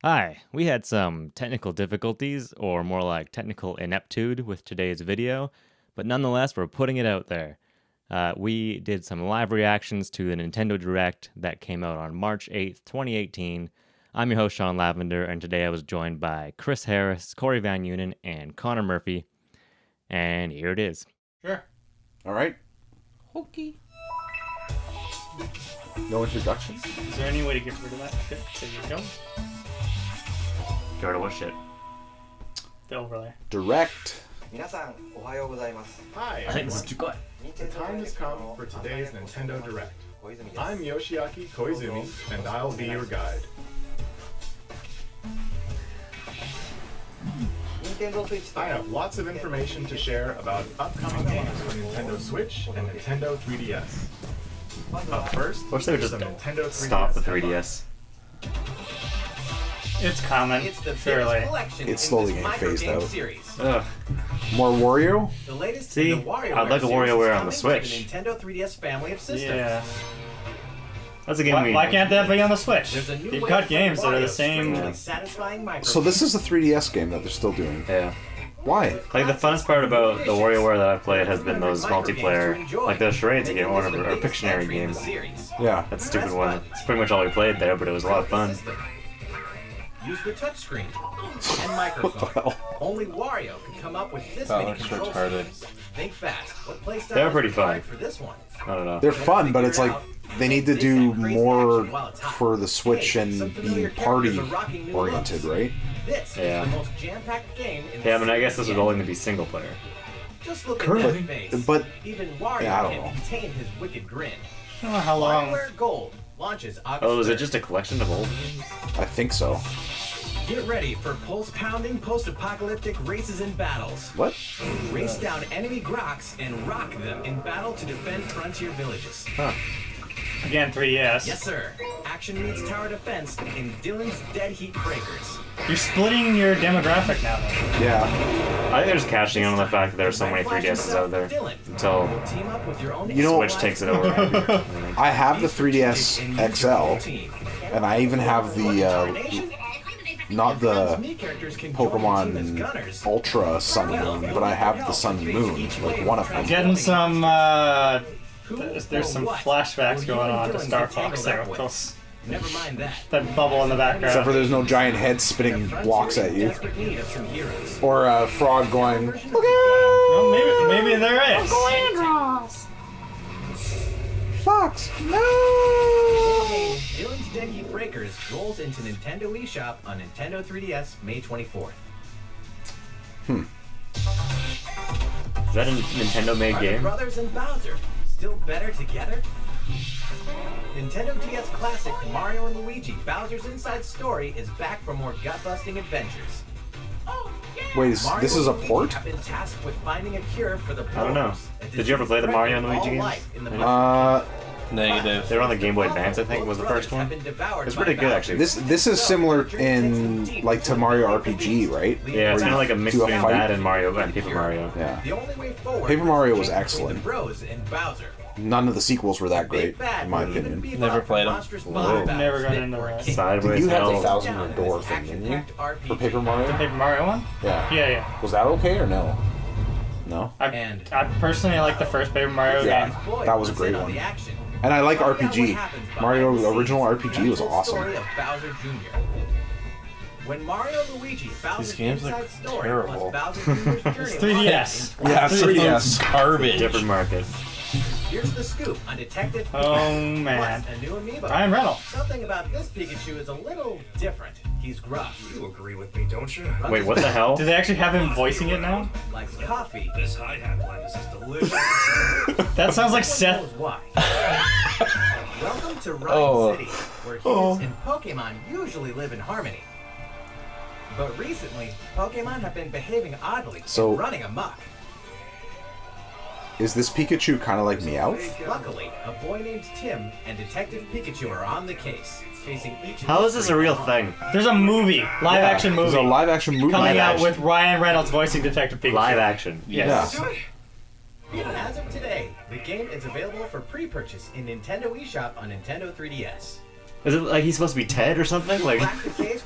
Hi, we had some technical difficulties, or more like technical ineptitude with today's video, but nonetheless, we're putting it out there. We did some live reactions to the Nintendo Direct that came out on March 8th, 2018. I'm your host, Sean Lavender, and today I was joined by Chris Harris, Corey Van Unen, and Connor Murphy. And here it is. Sure. All right. Okay. No introduction? Is there any way to get rid of that shit so you don't? Get rid of what shit? The overlay. Direct. 皆さんおはようございます Hi, everyone. The time has come for today's Nintendo Direct. I'm Yoshiaki Koizumi, and I'll be your guide. 任天堂スイッチ I have lots of information to share about upcoming games for Nintendo Switch and Nintendo 3DS. Up first, Wish they would just some Nintendo 3DS stop the headlines. 3DS. It's coming, It's the surely. biggest collection It's in slowly this getting phased microgame out. series. Ugh. More Wario? The latest See? in the WarioWare I'd like a series WarioWare is on the coming Switch. to the Nintendo 3DS family of systems. Yeah. That's a game Why can't that be on the Switch? There's a new They've way got for games that are the Wario's same. strangely satisfying microgame. So this is a 3DS game that they're still doing. Yeah. Why? Like, the funnest part about the WarioWare that I've played has been those multiplayer, like the charades Making game, this or the whatever, or biggest Pictionary entry in the games. series. Yeah. That stupid one. It's pretty much all we played there, but it was a lot of fun. Use the touchscreen and What microphone. the hell? Only Wario can come up with this That many looks control retarded. schemes. Think fast. What playstyle They're is pretty fun. required for this one? I don't know. They're fun, but it's like they need to do more for the Switch and be party oriented, right? This Yeah. is the most jam-packed game in Yeah, I the mean, I guess series this was yet. only going to be single player. Just look Correct. at that face. But- even Wario yeah, I don't can't know. contain his wicked grin. I don't know how long. WarioWare Gold launches August Oh, is it 3rd. just a collection of old games? I think so. Get ready for pulse-pounding post-apocalyptic races and battles. What? Race down enemy Groks and rock them in battle to defend frontier villages. Huh. Again, 3DS. Yes, sir. Action meets tower defense in Dylan's Dead Heat Breakers. You're splitting your demographic now, though. Yeah. I think they're just cashing in on the fact that there are so many 3DSs out there until Will team up with your own You know- Switch takes it over. I have the 3DS XL, and I even have the not the Pokemon Ultra Sun and Moon, but I have the Sun and Moon, like one of them. Getting some, there's some flashbacks going on to Star Fox there with those, Never mind that. that bubble in the Except for background. there's no giant head spitting blocks at you, Desperate need of some heroes. or a frog going. Look Well, maybe there is. Fox, no! Dylan's Dead Heat Breakers rolls into Nintendo eShop on Nintendo 3DS May 24th. Is that a Nintendo-made Are the game? brothers and Bowser still better together? Nintendo DS classic Mario and Luigi Bowser's Inside Story is back for more gut-busting adventures. Wait, Mario this is a and Luigi port? have been tasked with finding a cure for the I don't know. problems that Did you ever play the Mario and Luigi all games? life in the Negative. They were on the Game Boy Advance, I think, was the first one. It's pretty good, actually. This is similar in like to Mario RPG, right? Yeah, it's Where kind of you like a mix do a between fight. that and Mario and Paper Mario. Yeah. The only way forward Paper Mario was is between excellent. the Bros and Bowser. None of the sequels were that Big great, Bad in my will even opinion. beef Never up played 'em. monstrous Whoa. boss battles Never got fit into for a that. king. Sideways You had the hell. $1,000 door thing, didn't you? RPG. For Paper Mario? The Paper Mario one? Yeah. Yeah. Was that okay or no? No. And I personally like the first Paper Mario Yeah. game. boy, that was a was great in on one. the action. And I like Find out what RPG. happens behind Mario the scenes original in RPG was the awesome. story of Bowser Jr. When Mario and Luigi Bowser's games look Inside Story terrible. plus Bowser Jr.'s journey It's 3DS. Yeah, 3DS. Garbage. Different market. Here's the scoop on Detective Oh, Pikachu. man. Plus a new amiibo. Ryan Reynolds. Something about this Pikachu is a little different. He's gruff. You agree with me, don't you? Wait, what the hell? Do they actually have him voicing it now? Likes coffee. This hi-hat blend is delicious. That sounds like No one Seth. knows why. Welcome to Rhyme Oh. City, where humans and Pokemon usually live in harmony. But recently, Pokemon have been behaving oddly So- and running amok. Is this Pikachu kind of like Meowth? Luckily, a boy named Tim and Detective Pikachu are on the case, facing each. How is this a real thing? There's a movie, live action There's movie, a live action movie. coming out action. with Ryan Reynolds voicing Detective Pikachu. Live action. Yes. Yeah. As of today, the game is available for pre-purchase in Nintendo eShop on Nintendo 3DS. Is it like he's supposed to be Ted or something? Like,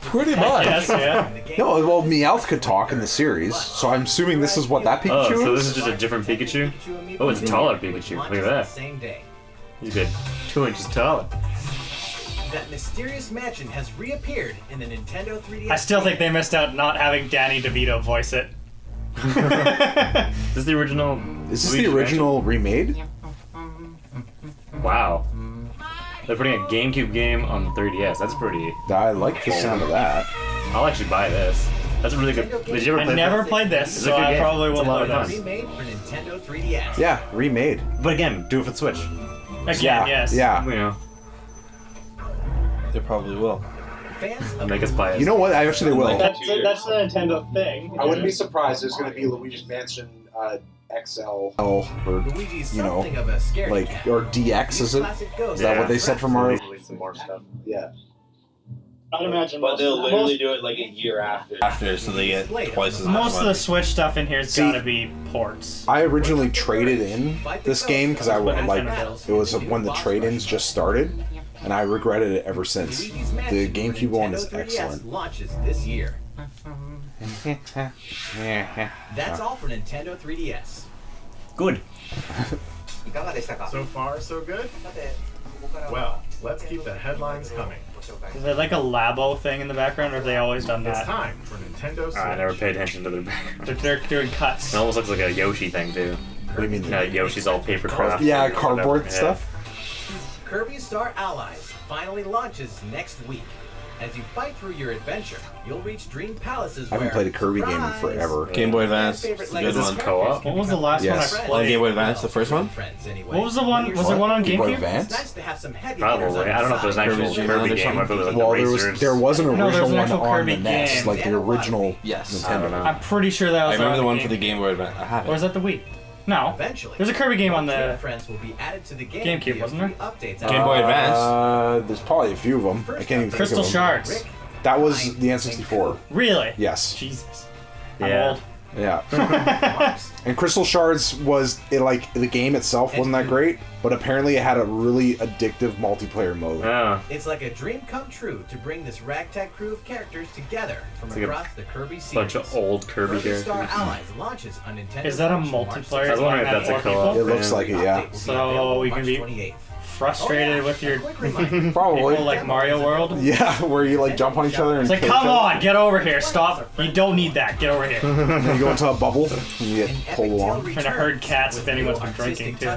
Pretty much. Yes, yeah. No, well, Meowth could talk in the series, so I'm assuming this is what that Pikachu oh, so is? this is just a different Pikachu? Oh, it's a taller Pikachu. Look at that. Same day. He's good 2 inches taller. That mysterious mansion has reappeared in the Nintendo 3DS. I still think they missed out not having Danny DeVito voice it. Is this the original? Is this Luigi the original remade? Mansion? Wow. They're putting a GameCube game on the 3DS. That's pretty. I like the sound of that. I'll actually buy this. That's a really good. Did you ever I play never that? played this, It's a so good I game. probably It's a won't lot play of this. fun. Remade for Nintendo 3DS. Yeah, remade. But again, do it for the Switch. Again, Yeah, yes. yeah. You know, They probably will. Fans of make us buy it. You know what? I actually will. That's the Nintendo thing. I wouldn't be surprised. There's going to be Luigi's Mansion XL or Luigi's you know, something of a scary like cat. or DX is it? Classic ghost Is that what they said for Mario? Some more stuff. Yeah. I'd imagine But most, they'll literally most, do it like a year after. After, so they get twice as much most of the money. Switch stuff in here's See, gotta be ports. I originally traded in this game because I But like Nintendo it was when the trade-ins just started, and I regretted it ever since. Luigi's The Mansion for GameCube one is Nintendo 3DS excellent. launches this year. That's all for Nintendo 3DS. Good. So far, so good? Well, let's keep the headlines coming. Is there like a Labo thing in the background, or have they always done It's that? time for Nintendo Switch. I never paid attention to their background. They're doing cuts. It almost looks like a Yoshi thing too. What do you mean? Yoshi's all paper craft. Yeah, or cardboard whatever. stuff. Kirby Star Allies finally launches next week. As you fight through your adventure, you'll reach Dream Palaces I haven't where, played a Kirby game in surprise, forever. Game Boy Advance, favorite it's a good Lego Is one. this co-op? What was the last Yes. one I On played? Game Boy Advance, the first one? Friends, anyway. What was the one? Was there one on Game Boy GameCube? Advance? It's nice to have some heavy Probably. hitters on I don't know if there's an your actual side. Dreamland Kirby or game. something? I thought it was like Well, the there was Racers. an No, there was original an one actual on Kirby the NES, game. like the original Yes. I don't Nintendo. know. I'm pretty sure that I was remember on the one for the Game- Game Boy Advance. I have Or was it. that the Wii? No. Eventually, There's a Kirby game on more the Dream Friends will be added to the game GameCube, via wasn't there? free updates Game Boy Advance? There's probably a few of them. I can't even think Crystal of them. Shards. Rick, That was the N64. Really? Yes. Jesus. I'm Yeah. old. Yeah. And Crystal Shards was it like the game itself wasn't that great, but apparently it had a really addictive multiplayer mode. Oh. It's like a dream come true to bring this ragtag crew of characters together from It's like a across the Kirby series. Bunch of old Kirby Kirby Star characters. Allies launches on Nintendo Is that a Switch March multiplayer? I was wondering if Have that's a more co-op. people? It looks like it, yeah. So we can be 28th. frustrated with your Probably. people like Mario World. Yeah, where you like jump on each other and It's like, kill come each other. on, get over here, stop. You don't need that, get over here. And you go into a bubble and you get pulled along. Trying to herd cats if anyone's been drinking, too.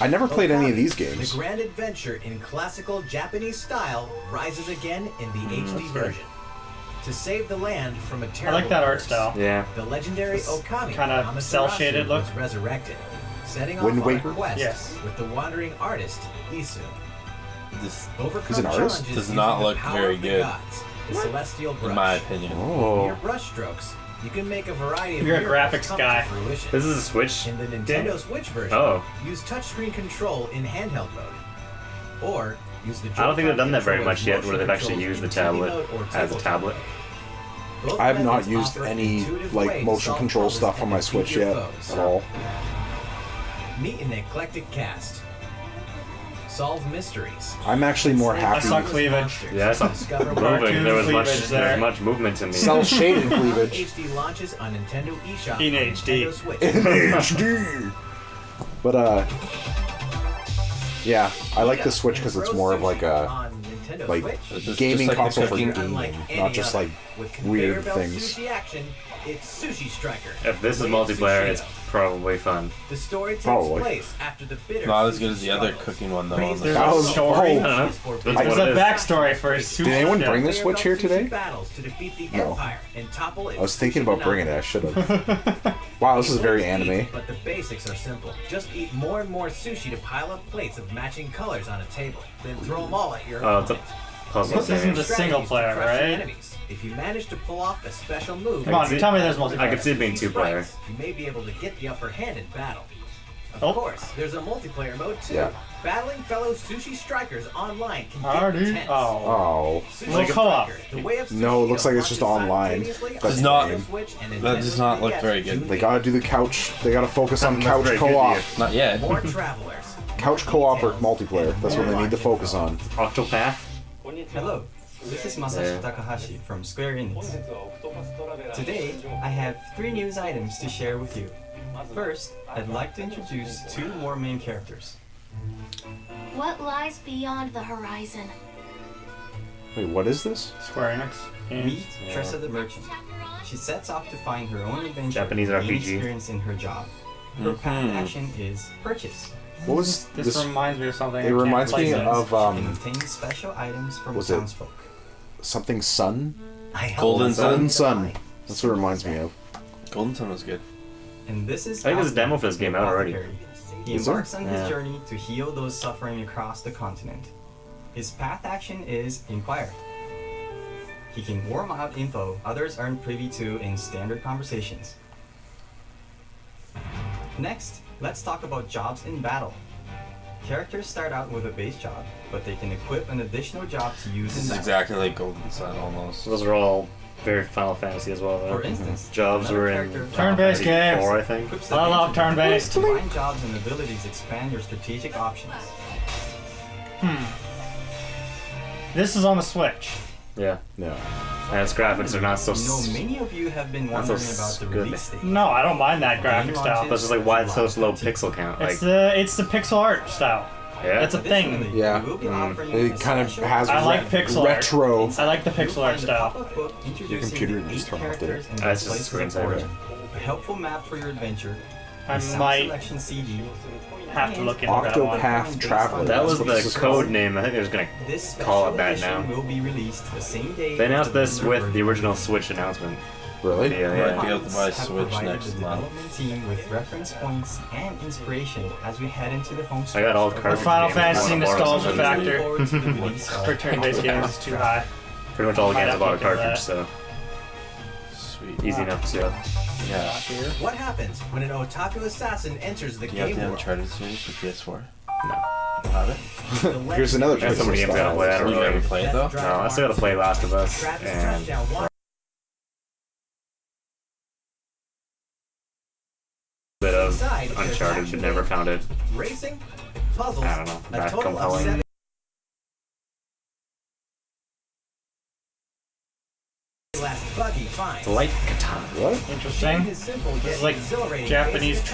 I never played any of these The games. grand adventure in classical Japanese style rises again in the HD version. To save the land from a I terrible like that art curse, style. Yeah. The legendary Okami kinda Amaterasu cel-shaded look. was resurrected, setting off Wind on Waker? a quest Yes. with the wandering artist Isu. This, Overcome He's an artist? challenges Does using not the look power very of the good. gods, the celestial brush. in my opinion. With Oh. your brush strokes, you can make a variety of You're a miracles graphics come guy. to fruition. This is a Switch. In the Nintendo Switch version, Oh. use touchscreen control in handheld mode. Or use the I don't think they've done that very Joy-Con much yet, controller where they've actually controls used the in TV tablet mode or as a tabletop tablet. mode. Both I have not methods used offer any intuitive like ways to motion solve control puzzles stuff on and my defeat Switch your yet foes. at all. Meet an eclectic cast. Solve mysteries. I'm actually more I happy. saw cleavage. Yeah, I saw Discover moving. cartoon There was cleavage there. much movement in these. Cell shaded cleavage. HD launches on Nintendo eShop In on HD. Nintendo Switch. HD. But yeah, I like the Switch because it's more of like a On Nintendo like Switch. It's just gaming like the console for cooking. gaming, Unlike any not just other. like With conveyor weird belt things. sushi action, it's Sushi Striker. If this is Way of multiplayer, Sushiro. it's probably fun. The story takes Probably. place after the bitter Not as good as sushi the other struggles. cooking one though. Praise on the- There's That a was story. I don't know. There's That's There's what a it is. backstory for sushi. Did anyone shit. bring this Switch here today? Battles to defeat the No. Empire and topple its I was thinking about sushi bringing it. I should have. Wow, this is very anime. But the basics are simple. Just eat more and more sushi to pile up plates of matching colors on a table. Then throw them all at your Oh, it's a opponent. puzzle This isn't game. the single player, Strategies to crush your right? enemies. If you manage to pull off a special move, Come on, see- tell me there's multiplayer. I could see it being these two-player. sprites, you may be able to get the upper hand in battle. Of Oh. course, there's a multiplayer mode too. Yeah. Battling fellow sushi strikers online can get Already? intense. Oh. Oh, Sushi Well, co-op. Striker, the way of No, it looks sushi like it's just launches online. simultaneously That's on not- Nintendo Switch and that Nintendo does not look 3DS very good. June they gotta do the couch. They gotta focus on That's couch very good, co-op. yeah. Not yet. More travelers. Couch co-op or multiplayer. That's what they need to focus on. Octopath. Hello, this is Masashi Takahashi from Square Enix. Today, I have 3 news items to share with you. First, I'd like to introduce 2 more main characters. What lies beyond the horizon? Wait, what is this? Square Enix. Meet Tressa the Merchant. She sets off to find her own adventure Japanese and gain RPG. experience in her job. Her path to action is purchase. What was This reminds me of something. It reminds me of and obtain special items from was it townsfolk. something Sun? Golden Golden Sun. Sun. That's what it reminds me of. Golden Sun was good. And this is I think there's a Aslan, demo for this the game out already. apothecary. He Is there? embarks on Yeah. his journey to heal those suffering across the continent. His path action is Inquire. He can warm out info others aren't privy to in standard conversations. Next, let's talk about jobs in battle. Characters start out with a base job, but they can equip an additional job to use This in is battle. exactly like Golden Sun almost. Those are all very Final Fantasy as well, though. For instance, Jobs another were in character- Final Turn-based Fantasy games. 4, I think. Equips the I love base turn-based. Combine jobs and abilities expand your strategic options. This is on the Switch. Yeah. No. And its graphics are not so. I know many of you have been Not so wondering about the good. release date. No, I don't mind that graphic style. That's just like why it's so slow pixel count. Like, It's the pixel art style. yeah. It's a thing. Additionally, Yeah. we will be offering you It kind of special- has I like pixel art. retro. I like the You'll pixel art find a style. pop-up book introducing computer the just 8 turned off, did it? characters and That's their just places of screensaver. origin. A helpful map for your adventure. I a sound might selection CD. have to look into that one. Octopath Traveler. That was That's what the this is code called. name. I think they're just gonna. This Call it special that edition now. will be released the same day. They as announced the this regular with the version. original Switch announcement. Really? Yeah, Might yeah. be able to buy Have Switch provided next the month. development team with reference points and inspiration as we head into the home I stretch got all of cartridge Final games. Fantasy I wanna borrow nostalgia some. factor. Looking forward to the release of For turn-based games is too high. Pretty much all the Might games I have bought a to look into cartridge, so Sweet. easy enough to. Yeah. What happens when an otaku assassin enters the Do you have game the world? Uncharted series for PS4? No. You have it? The Here's another There's so many games I gotta style. play. I don't You really. ever play it though? No, I still gotta play Last of Us Travis and touchdown one. a bit of Inside, there's Uncharted, action but never games, found it. Racing, puzzles, I don't know, a that total of compelling. 7 last buggy finds. Light Katana. What? Game Interesting. is simple, yet It's like exhilarating. Japanese.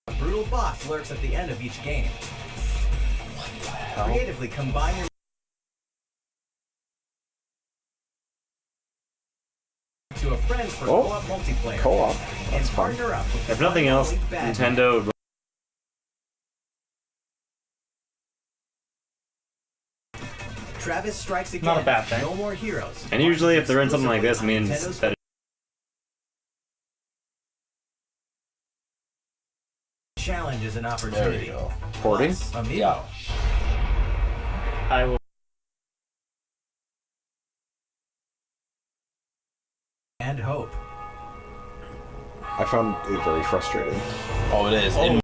A brutal boss lurks at the end of each game. Creatively combine your to a friend for Oh. co-op multiplayer. Co-op. And That's fun. partner up with If nothing else, bad Nintendo. Travis strikes again. Not a bad thing. No more heroes. And usually, if they're in something like this, it means Nintendo's that challenge is an There we opportunity. go. Porting? Plus, Amiibo. Yeah. I will. And hope. I found it very frustrating. Oh, it is. In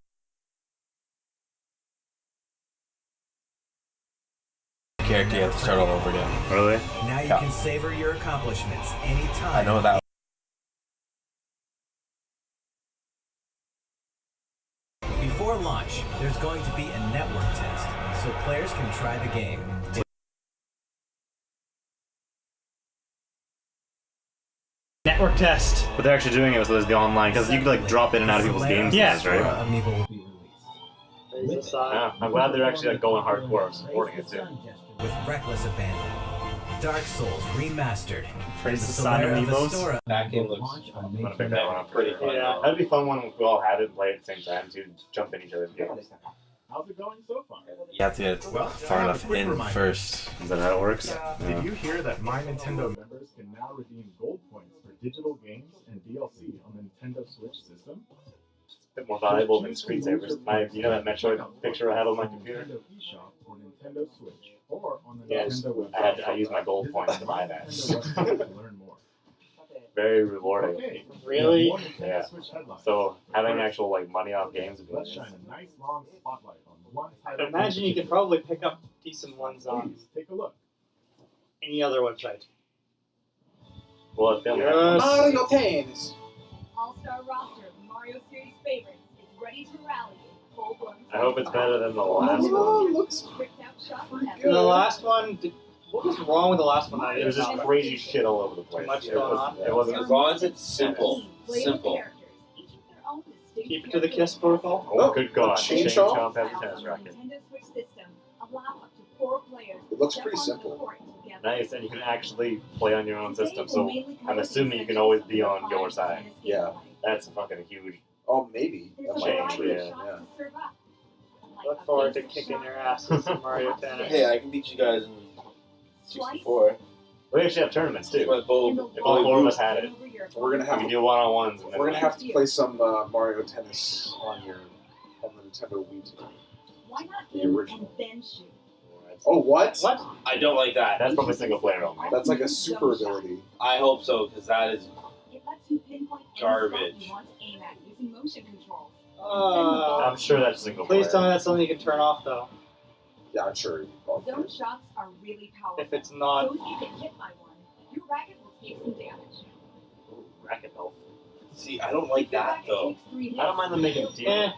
character, you have to start all over again. really. Now you Yeah. can savor your accomplishments anytime. I know that. Before launch, there's going to be a network test, so players can try the game. Network test. But they're actually doing it so there's the online because you can like drop in and out of people's games, Yeah. right? Amiibo will be released. Yeah, I'm glad they're actually like going hardcore supporting it too. With reckless abandon. Dark Souls Remastered. Praise the The sign Solera amiibos. Vestora. That game looks I'm gonna pick that one up. Pretty fun. Yeah, that'd be fun when we all had it and play at the same time to jump in each other's games. How's it going so far? You have to get far enough in first. Is that how it works? Did you hear that My Nintendo members can now redeem gold points for digital games and DLC on the Nintendo Switch system? A bit more valuable than screensavers. You know that Metroid picture I had on my computer? Nintendo eShop or Nintendo Switch or on the Yes, Nintendo I used my gold points to buy that. Nintendo website to learn more. Very rewarding. Okay, Really? more Nintendo Yeah. Switch headlines. So having actual like money off games would be Let's nice. shine a nice long spotlight on one I title. imagine you could probably pick up decent ones on Please take a look. any other website. Well, if they only have Yes. Mario Tennis. All-star roster of Mario series favorites is ready to rally in I hope it's better than the last one. Looks The last one, what was wrong with the last one? There was just crazy shit all over the place. much It going was- on. It wasn't As long as it's simple. Simple. Keep it to the kiss protocol. Oh, good God. Chain Chain chomp? chomp has a tennis racket. It looks pretty simple. Nice, and you can actually play on your own system, so I'm assuming you can always be on your side. Yeah. That's fucking huge. Oh, maybe. That might be true. Yeah. Look forward to kicking your asses in Mario Tennis. Hey, I can beat you guys in 64. We actually have tournaments too. My bowl. If all four of us had it, We're gonna we have can to, do one-on-ones. And we're gonna have to play some Mario Tennis on the Nintendo Wii today. Why not The aim original. and then shoot? Oh, what? What? I don't like that. That's probably single player only. That's like a super ability. I hope so, because that is It lets you pinpoint any Garbage. spot you want to aim at using motion controls. I'm sure that's single player. Please tell me that's something you can turn off though. Yeah, I'm sure. Zone shots are really powerful. If it's not, So if you get hit by one, your racket will take some damage. Ooh, racket health. See, I don't like If your that racket though. takes 3 hits, I don't mind them making it deeper. eh,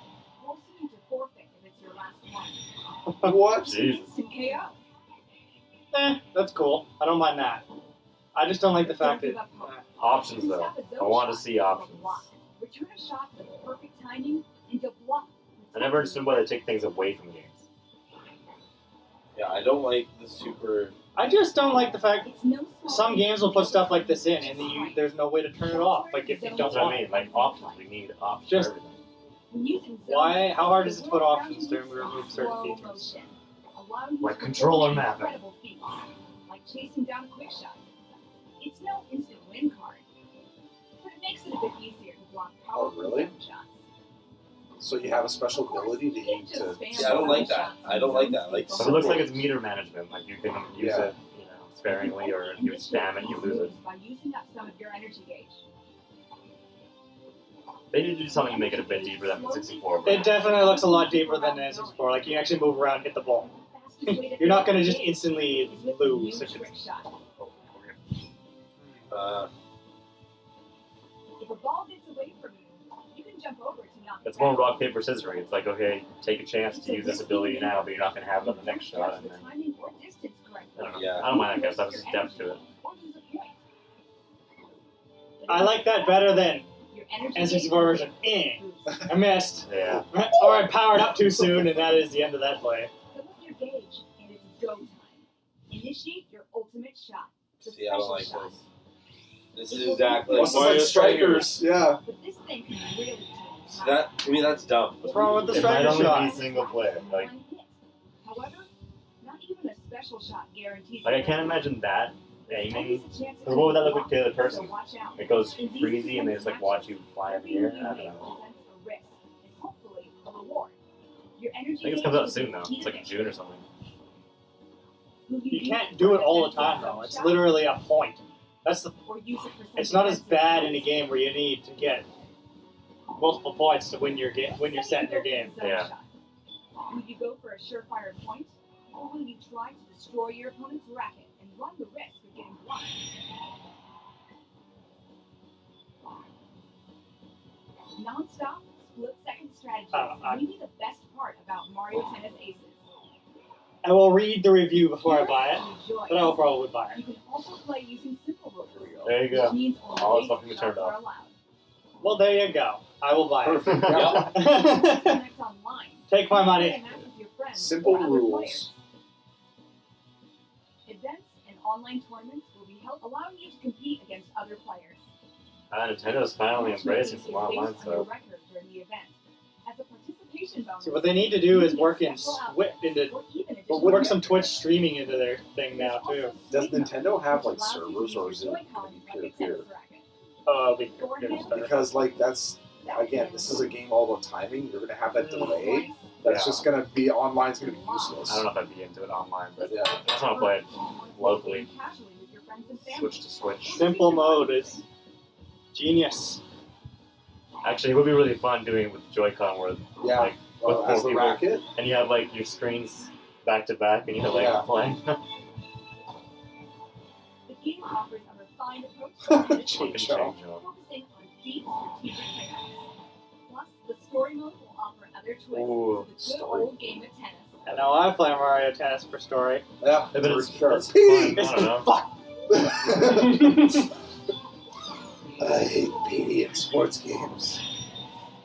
forcing you to forfeit if it's your last one. What? Jesus. Instant KO. that's cool. I don't mind that. I just don't like the fact Don't that. give up hope. Options Just though. have a zone I want to shot see or options. block. Return a shot with perfect timing and you'll block. I never understood why they take things away from games. Yeah, I don't like the super. I just don't like the fact It's no small some feat games will to put get stuff like the this in, first and strike. there's no way to turn it off. Like if you don't That's what want I it. mean. Like options. We need options Just- for everything. When using zones, Why? How hard is it to put the world options around to you remove moves certain slow features? motion, allowing you Like to controller perform mapping. incredible feats, like chasing down a quick shot. It's no instant win card, but it makes it a bit easier to block powerful really? zone shots. So you have a special Of course, ability to you can't aim just to. spam Yeah, I don't like zone that. shots I don't like that. and Like, zones So it looks like people it's meter management. Like you can use Yeah. it, sparingly, or if you spam it, you lose it. by using up some of your energy gauge. They need to do something to make it a bit deeper than the 64. It definitely looks a lot deeper than the N64. Like you can actually move around, and hit the ball. You're not gonna just instantly lose. If it's, If a ball gets away from you, you can jump over to knock It's it more back. rock paper scissoring. It's like, okay, take a chance to use this ability now, but you're not gonna have it on the next shot. And then Timing or distance correctly. I don't know. Yeah. I don't mind that kind of stuff. It's just depth to it. Or lose a point. I like that better than Your energy N64 gauge version. boosts. I missed. Yeah. Or I powered up too soon, and that is the end of that play. Fill up your gauge, and it's go time. Initiate your ultimate shot. The See, I don't special like shot. this. This is exactly What's Mario like Strikers? Yeah. But this thing can really change. See, that to me, that's dumb. What's wrong with the It might striker only shot? be single player. Like, However, not even a special shot guarantees. I can't imagine that aiming. Always a chance Because what would that look like to the other So person? watch out. It goes In these freezy and they just like intense watch you fly in the air. every I don't move know. presents a risk and hopefully a reward. Your energy I think it comes out soon though. It's like June or something. You can't do it all the time though. It's literally a point. That's the. It's not as bad in a game where you need to get multiple points to win your game when you're set in your game. Yeah. Will you go for a surefire point, or will you try to destroy your opponent's racket and run the risk of getting blocked? Non-stop, split-second strategy is maybe the best part about Mario Tennis Aces. I will read the review before I buy it, but I will probably buy You it. can also play using simple rules. There you go. Which means only All is basic fucking shots turned are off. allowed. Well, there you go. I will buy it. Perfect. Connect online. Take my Play money. a match with your friends Simple or other rules. players. Events and online tournaments will be held, allowing you to compete against other players. Nintendo's finally embracing some online Based on your stuff. record during the event. As a participation bonus, See, what they need to do is you work can in special Switch outfits into or even but additional work some rewards. Twitch streaming into their thing now There's too. also Does Swing Nintendo Mode, have which like allows you to servers, or use is it your going to Joy-Con be like a peer-to-peer? tennis racket. Oh, it'll be good better. Because like that's again, this is a game all about timing. You're gonna have that delay. That's just gonna be online's gonna be useless. I don't know if I'd be into it online, but Yeah. I just want to play it locally. Casually with your friends and family. Switch to Switch. Simple mode is genius. Actually, it would be really fun doing it with Joy-Con, where Yeah. like with four As the people, racket. and you have like your screens back to back, and you're like Yeah. playing. The game offers a refined approach to Chain Fucking chomp. change up. focusing on deep strategic mechanics. Plus, the story mode will offer a another twist Ooh, to the good old game of tennis. And now I play Mario Tennis for story. Yeah, but for it's sure. fun. I It's don't know. fuck. I hate PD in sports games.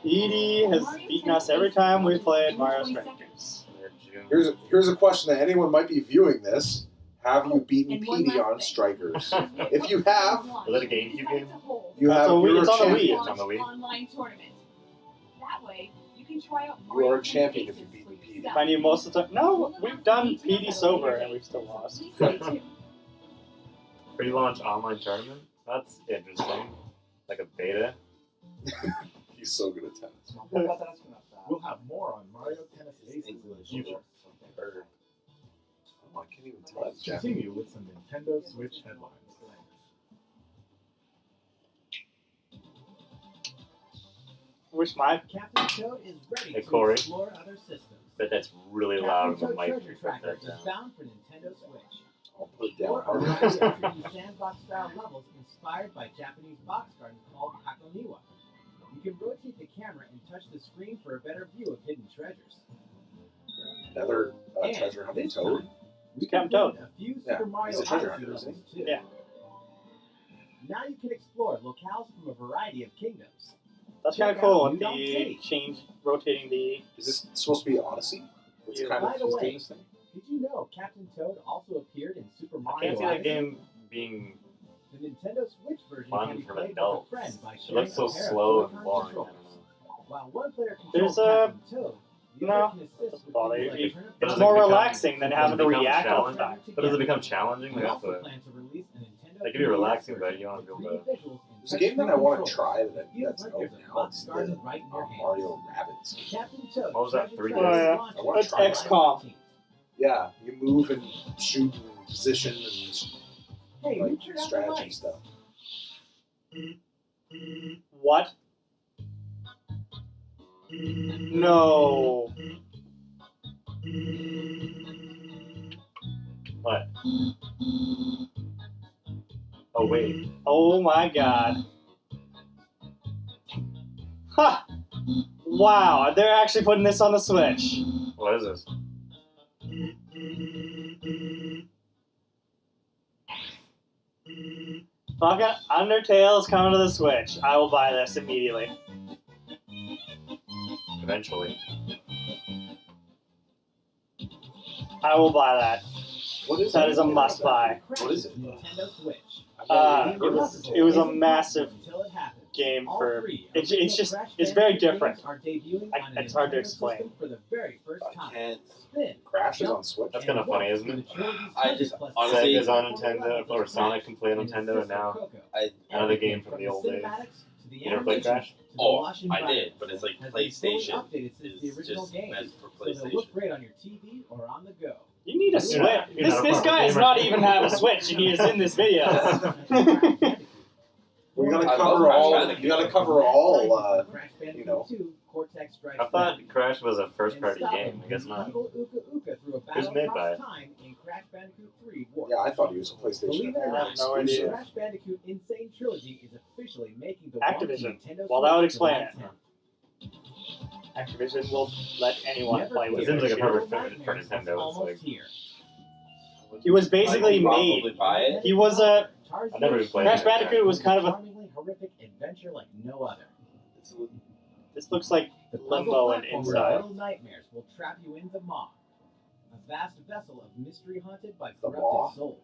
Edie has beaten us every time we've played Mario Strikers. Here's a question that anyone might be viewing this. Have you beaten And one PD last on thing. Strikers? If you have, Was that a GameCube game? you That's have. on the Wii. You're It's a on the Wii. champion. It's on the Wii. Online tournament. That way, you can try out You are a champion if you beat PD. If I knew most of the time. No, we've done PD sober and we've still lost. Pre-launch online tournament? That's interesting. Like a beta? He's so good at tennis. We'll have more on Mario Tennis Aces in the future. Oh, I can't even tell. Let's continue with some Nintendo Switch headlines. Wish my Captain Toad is ready Hey, to Corey. explore other systems. Bet that's really loud on Captain the Toad mic. Treasure Tracker is bound for Nintendo Switch. I'll put it down Or a hard. variety of 3D sandbox-style levels inspired by Japanese box garden called Hakoniwa. You can rotate the camera and touch the screen for a better view of hidden treasures. Another And treasure hunting this toad. time, we Captain can Toad. a few Yeah, Super Mario he's a treasure Odyssey hunter, levels isn't too. Yeah. Now you can explore locales from a variety of kingdoms. That's kind of Check cool out with New Donk the City. change, rotating the. Is this supposed to be Odyssey? It's Yeah. kind of By the he's way, doing this thing. Did you know Captain Toad also appeared in Super I Mario can't see that Odyssey? game being The Nintendo Switch version fun can be for played adults. with a friend by It sharing looks so a pair of slow and Joy-Con boring. I controllers. don't know. While one player There's controls a- Captain Toad, the no, other can assist doesn't with bother things you. like It- turn up But It's does the it more become- relaxing than does it having to become react all the challenging? time. But does it become challenging? We Like, also that's a, plan to release a Nintendo That could be 3DS relaxing, but version you want to with be able 3D visuals and There's a game that I touchscreen want to controls. try Feels that's like out there's a now. box It's garden the right in your hands. Mario Rabbids. Captain Toad What was that, Treasure 3D? Tracker Oh, yeah. launches I wanna That's try that. XCOM. 19. Yeah, you move and shoot and position and Hey, like you turned out the strategy lights. stuff. What? No. what? Oh, wait. Oh my god. Ha! Wow, they're actually putting this on the Switch. What is this? Fucking Undertale is coming to the Switch. I will buy this immediately. Eventually. I will buy that. What is That it? is a must buy. What is it? Nintendo Switch. It was a massive Until it happens. game All for. three It's original just Crash it's very Bandicoot different. games are debuting I- on a it's hard to Nintendo explain. system for the very first I time. can't. Spin, Crash is jump, on Switch. That's kind of funny, isn't it? and the trilogy's I just- plus honestly- Sega's on levels Nintendo, of or Crash, Sonic can play on and Nintendo, and Sister now Coco. another game Everything from the old days. cinematics to the You ever played animation Crash? to the Oh, lush I environment did, but it's like has been fully PlayStation updated since the is original just game, meant for so they'll look PlayStation. great on your TV or on the go. You need a Switch. not- you're not a This proper guy does gamer. not even have a Switch, and he is in this video. We gotta I love cover Crash all. Bandicoot. We gotta cover all. Crash you know. Bandicoot 2, Cortex Strikes I thought Back. Crash was a first And party stop game. him I guess when not. Evil Uka Uka threw a Who's battle made by across it? time in Crash Bandicoot 3 War. Yeah, I thought he was a PlayStation Believe it or not, No idea. the Crash Bandicoot Insane Trilogy is officially making the Activision. Nintendo Well, that would Switch explain July it. 10th. Activision will let anyone Never play fear, with It seems like a it. perfect Little fit for Nightmares is Nintendo. It's almost like here. He was basically I'd probably made. buy it. He was a. I've never even played Crash it. Bandicoot was kind of a. Charmingly horrific adventure like no other. It's This looks like The puzzle Limbo and platformer Inside. Little Nightmares will trap you in the Maw, a vast vessel of mystery haunted by The corrupted Maw? souls.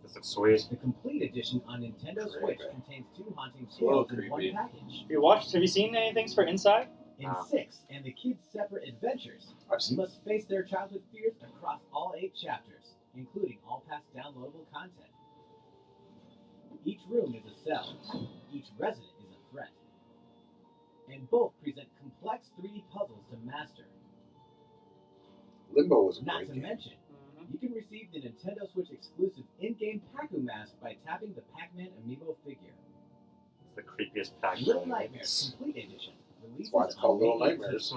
This looks sweet. The complete edition on Nintendo Switch Creepy. contains 2 haunting a little tales in one creepy. package. Have you seen anything for Inside? In Wow. 6 and the kids' separate adventures, I've you seen. must face their childhood fears across all 8 chapters, including all past downloadable content. Each room is a cell, each resident is a threat, and both present complex 3D puzzles to master. Limbo was a Not great to game. mention, you can receive the Nintendo Switch exclusive in-game Pac-Man mask by tapping the Pac-Man amiibo figure. It's the creepiest pack. Little Nightmares Complete Edition releases That's why it's called on Little May 18th. Nightmares.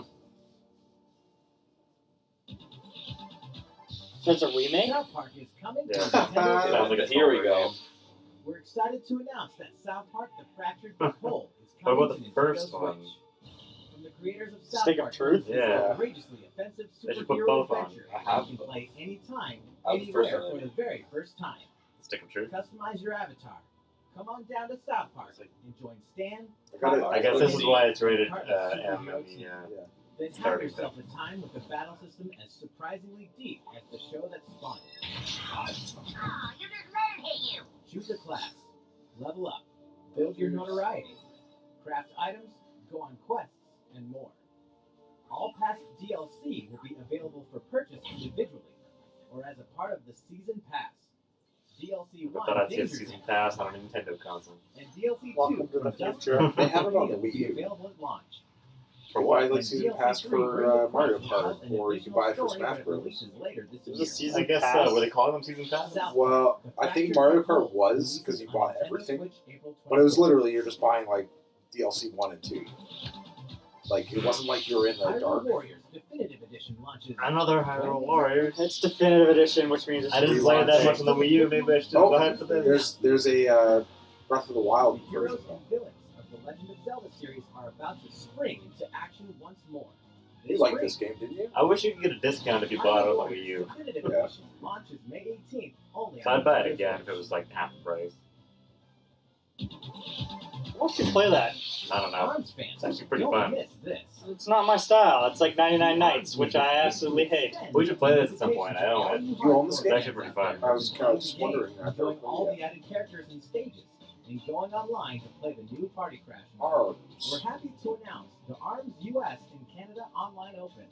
There's a remake? South Park is coming to Yeah. Nintendo Sounds like Switch. a Here we Star go. Wars game. We're excited to announce that South Park: The Fractured But Whole is What coming about to the Nintendo first Switch. one? From the creators of South Stick of Park Truth? released Yeah. an outrageously offensive They should put superhero both on. adventure I have you can them. play anytime, I have the first anywhere one. for the very first time. Stick of truth. Customize your avatar. Come on down to South Park and join Stan. I guess this is why it's rated Kart M superhero in team. the. Then have starting yourself a time with a battle system as surprisingly deep as the show that spawned it. You just let it hit you. Choose a class, level up, build your notoriety, craft items, go on quests, and more. All past DLC will be available for purchase individually or as a part of the Season Pass. DLC I 1 thought I'd see a Danger season Zone, pass on a Nintendo console. and DLC 2 Welcome to the from Dust future. Bowl They have it on the will Wii be U. available at launch. For Why what? like season pass for Mario Kart, or you can buy it for Smash Bros. There's a season I guess pass. were they calling them season pass? Well, I think Mario Kart was because you bought everything, but it was literally you're just buying like DLC 1 and 2. Like it wasn't like you were in the Hyrule dark. Warriors Definitive Edition launches. Another Hyrule Warriors. It's definitive edition, which means it's I didn't just play one that thing. much on the Wii U. Maybe I should Oh, buy it for this. there's a Breath of the Wild The heroes version. and villains of the Legend of Zelda series are about to spring into action once more. You liked this game, didn't you? I wish you could get a discute if you bought it on the Wii U. Definitive Yeah. Edition launches May 18th only So on I'd buy it Nintendo again if Switch. it was like half the price. Why don't you play that? I don't know. Arms fans, It's actually pretty don't fun. miss this. It's not my style. It's like 99 Nights, which I absolutely hate. We should play this at some point. I own it. You own this It's game? actually pretty fun. I was kind of just wondering that. Enjoying all the added characters and stages, and going online to play the new Party Crash mode. Arms. We're happy to announce the ARMS US and Canada Online Open.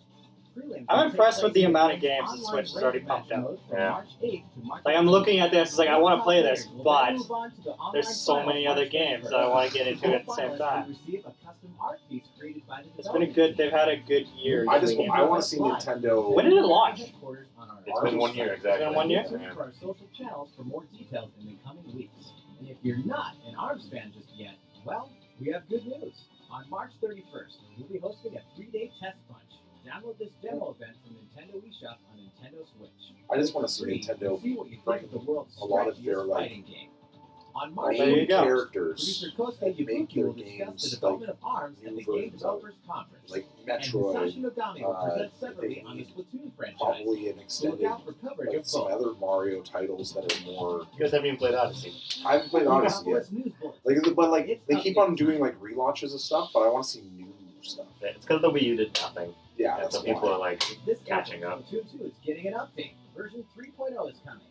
Prelims I'm will take impressed with place the in amount of the games that online Switch has already race pumped match out. mode from Yeah. March 8th to March Like, I'm looking at this, it's like, I want to play this, We'll then but move on to the online there's so finals many other March games 21st. that I want to get into at the same Finalists time. will receive a custom art piece created by the It's been a development good, team. they've had a good year. I just doing I it. want to see Nintendo. When did it launch? Headquarters on our It's been 1 year exactly. It's been 1 year? Stay tuned Yeah. for our social channels for more details in the coming weeks. And if you're not an ARMS fan just yet, well, we have good news. On March 31st, we'll be hosting a 3-day test bunch. Download this demo event from Nintendo eShop on Nintendo Switch. I just want to see Free, Nintendo see what you bring think of the world's a lot of stretchiest their, like, fighting game. On March There you go. characters producer Kosuke that make Ibuki their will discuss the games development like of ARMS at new the Game versions of Developers Conference. like And Musashi Metroid, Nogami will present they separately on the need Splatoon franchise. probably an So look extended out for coverage like of some both. other Mario titles that are more. You guys haven't even played Odyssey. I haven't played Odyssey yet. Metropolis News Bulletin. But like It's they keep updates. on doing like relaunches of stuff, but I want to see new stuff. It's because the Wii U did nothing. Yeah, And that's so people why. are like This catching April, up. Splatoon 2 is getting an update. Version 3.0 is coming.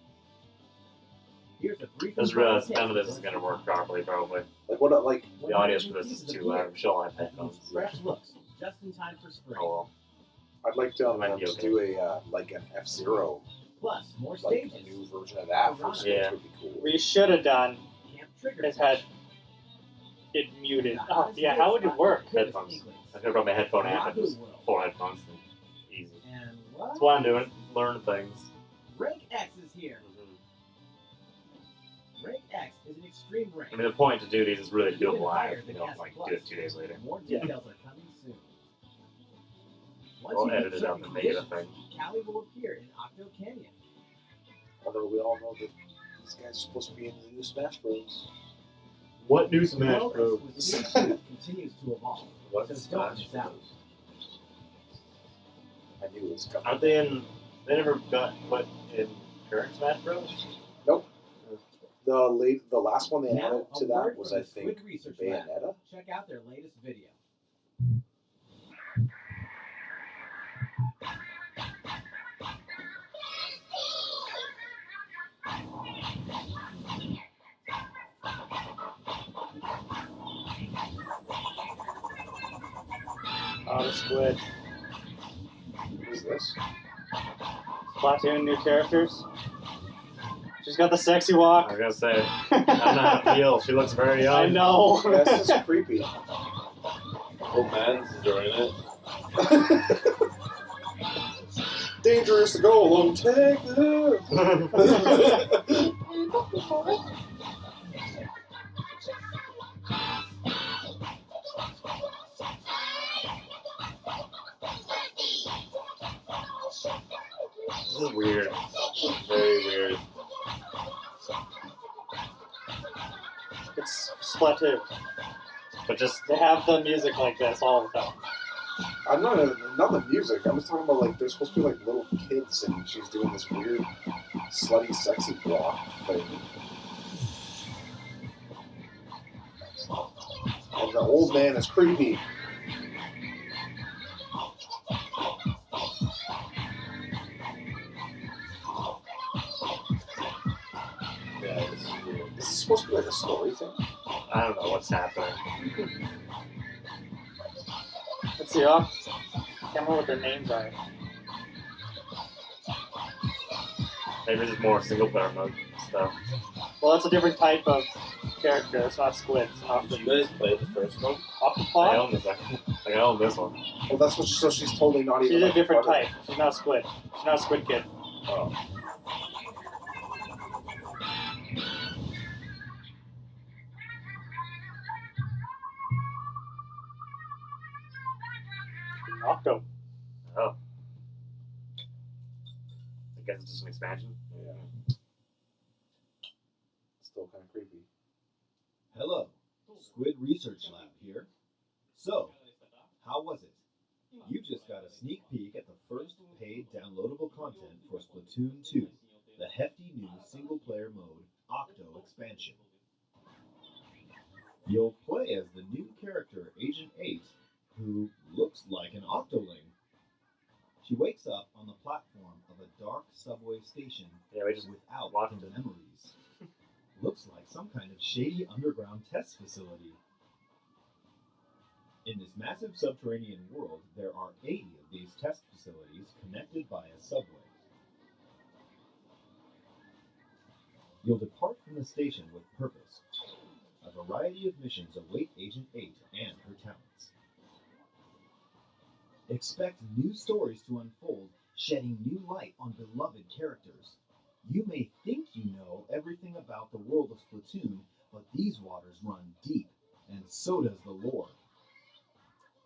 Here's a brief. Just realized none of this is going to work properly, probably. Like what? Like The audio for this is too loud. I'm sure I'll have headphones. Fresh looks, just in time for spring. Oh well. I'd like to, Might be to okay. do a like an F-Zero, Plus, more like stages. a new version of that for Switch Yeah. would be cool. What you should have done Camp Trigger. is had it muted. Oh, yeah, how would it work? Headphones. I could have brought my headphone amp and just 4 headphones. And easy. And what? That's why I'm doing. Learn things. Rank X is here. Rank X is an extreme rank. I mean, the point to do these is really to do Even it live. higher You than don't S like Plus. do it 2 days later. More details are coming soon. Once Or you meet edit it up certain and make it a conditions, thing. Callie will appear in Octo Canyon. Although we all know that these guys are supposed to be in the new Smash Bros. What new The world of Splatoon 2 continues to evolve. What's So don't Smash miss out. I knew it was coming. Aren't they in? They never got put in current Smash Bros. Nope. The last one they Now, added a to word that was from I the think Squid Research Lab. Bayonetta. Check out their latest video. Oh, the squid. What is this? Splatoon, new characters. She's got the sexy walk. I was gonna say, I don't know how to feel. She looks very young. I know. That's just creepy. Old man's enjoying it. Dangerous to go alone. Take this. This is weird. Very weird. It's Splatoon. But just They have the music like this all the time. I'm not the music. I'm just talking about like there's supposed to be like little kids and she's doing this weird, slutty, sexy block thing. And the old man is creepy. Yeah, it's weird. This is supposed to be like a story thing. I don't know what's happening. Let's see. I can't remember what their names are. Maybe it's more single player mode stuff. Well, that's a different type of character. It's not squid. It's not Did you guys play the first one? I octopod. own this actually. Like I own this one. Well, that's what. So she's totally not even. She's a like different part of type. She's not a squid. She's not a squid kid. Oh. Octo. Oh. I guess it's just an expansion. Yeah. Still kind of creepy. Hello, Squid Research Lab here. So, how was it? You just got a sneak peek at the first paid downloadable content for Splatoon 2, the hefty new single-player mode Octo expansion. You'll play as the new character Agent 8, who looks like an Octoling. She wakes up on the platform of a dark subway station Yeah, we just without watched her it. memories. Looks like some kind of shady underground test facility. In this massive subterranean world, there are 80 of these test facilities connected by a subway. You'll depart from the station with purpose. A variety of missions await Agent 8 and her talents. Expect new stories to unfold, shedding new light on beloved characters. You may think you know everything about the world of Splatoon, but these waters run deep, and so does the lore.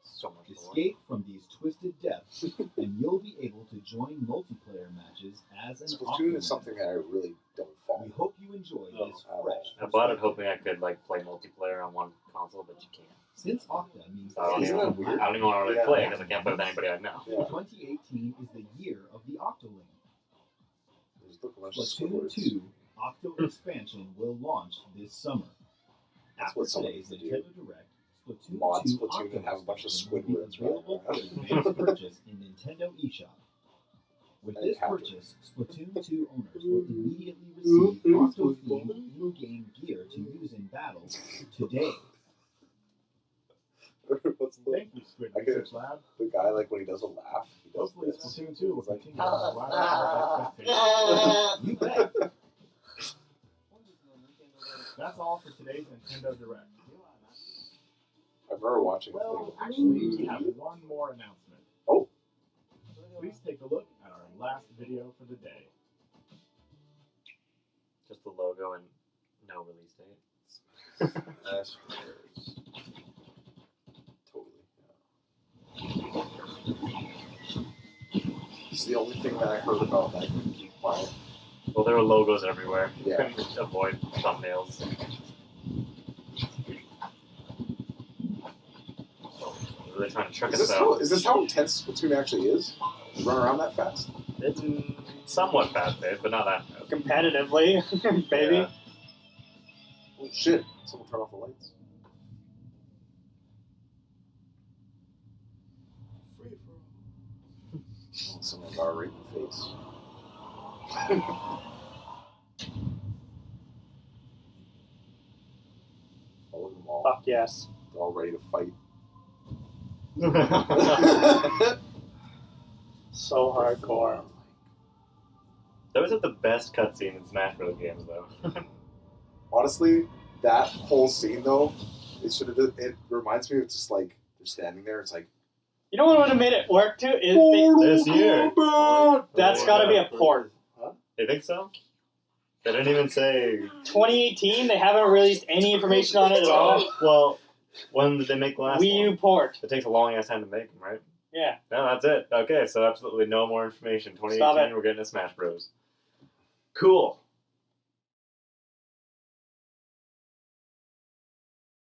So much more. Escape from these twisted depths, and you'll be able to join multiplayer matches as an Splatoon Octoman. is something that I really don't follow. We hope you enjoy this fresh I bought it perspective. hoping I could like play multiplayer on one console, but you can't. Since Octa means So I don't Isn't even, that weird? I don't even want to really Yeah. play it because I can't play with anybody I know. Yeah. 2018 is the year of the Octoling. There's a bunch of Splatoon Squidwards. 2 Octo expansion will launch this summer. That's After what someone today's needs to do. Nintendo Direct, Splatoon Mod 2 Splatoon Octo and have a bunch of expansion will be Squidwards available for running advanced purchase in Nintendo eShop. With They this have to. purchase, Splatoon 2 owners will immediately receive Octo-themed in-game gear to use in battle today. What's the, Thank you, Squid I could- Research Lab. the guy like when he does a laugh? He does Hopefully, this. Splatoon 2 will continue to rise above expectations. You bet. That's all for today's Nintendo Direct. I remember watching it. Well, actually, we have one more announcement. Oh. Please take a look at our last video for the day. Just the logo and no release date. That's totally. It's the only thing that I heard about that I couldn't keep quiet. Well, there were logos everywhere. Yeah. Couldn't avoid thumbnails. They're really trying to trick us out. Is this how intense Splatoon actually is? You run around that fast? It's somewhat fast-paced, but not that fast. Competitively, baby. Yeah. Holy shit! Someone turn off the lights. Oh, someone got right in the face. Oh, look at them all. Fuck yes. They're all ready to fight. So hardcore. Those are the best cutscene in Smash Bros. Games, though. Honestly, that whole scene though, it reminds me of just like they're standing there. It's like You know what would have made it work too? Is This year. that's got to be a port. You think so? They didn't even say. 2018, they haven't released any information on it at all. Well, when did they make the last Wii U one? port. It takes a long ass time to make them, right? Yeah. No, that's it. Okay, so absolutely no more information. 2018, Stop it. we're getting a Smash Bros. Cool.